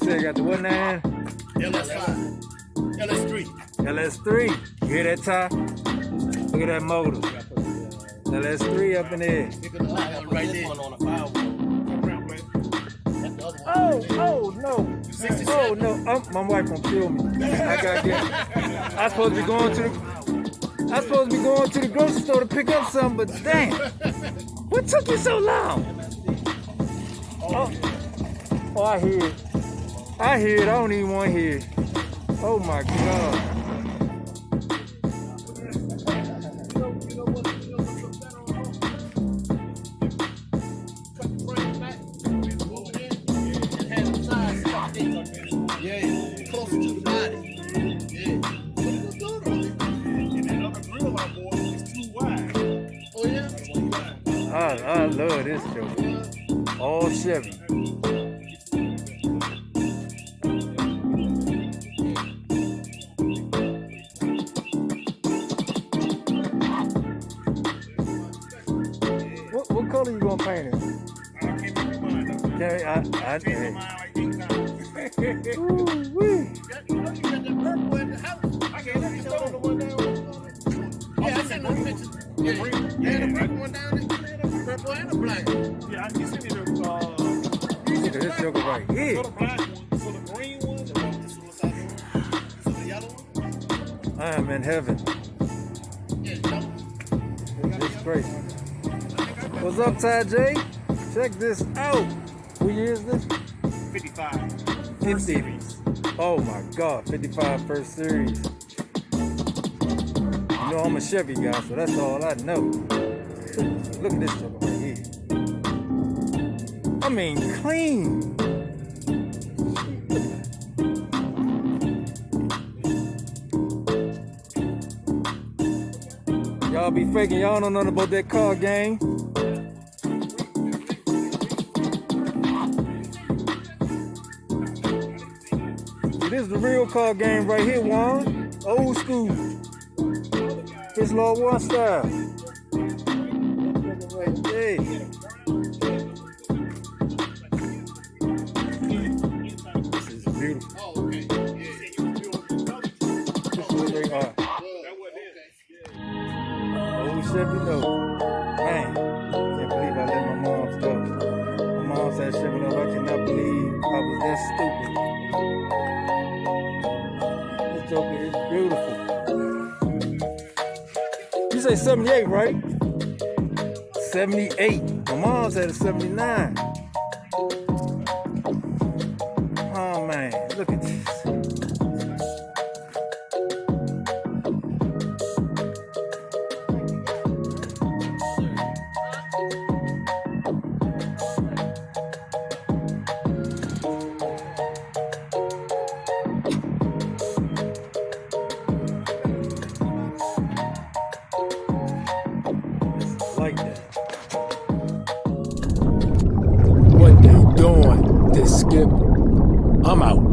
say got the what name? LS5. LS3. LS3. You hear that, Ty? Look at that motor. LS3 up in there. Right there. Oh no. Oh no. My wife gonna kill me. I gotta get. I'm supposed to be going to the grocery store to pick up something, but damn. What took you so long? Oh, I hear it. I hear it. I don't even want to hear it. Oh my God. I love this show. All Chevy. What color you gonna paint it? Okay, Ooh-wee. Yeah, I seen those pictures. Yeah, the purple one down there. Purple and the black. Yeah, I can see the Look at this joker right here. so the black one, so the green one, So the yellow one? I am in heaven. Yeah, the yellow one. It's great. What's up, Ty J? Check this out. What year is this? 55. 50. Oh my God, 55 first series. You know I'm a Chevy guy, so that's all I know. Look at this joker right here. I mean, clean. Y'all be faking, y'all don't know nothing about that car game. This is the real car game right here, Juan. Old school. It's Law One style. Right there. This is beautiful. Oh, okay. This is what they are. Old Chevy Nova. Man, can't believe I let my mom go. My mom said Chevy Nova. I cannot believe I was that stupid. This joker is beautiful. You say 78, right? 78. My mom said it's 79. Oh man, look at this. Like that. What they doing? This skip. I'm out.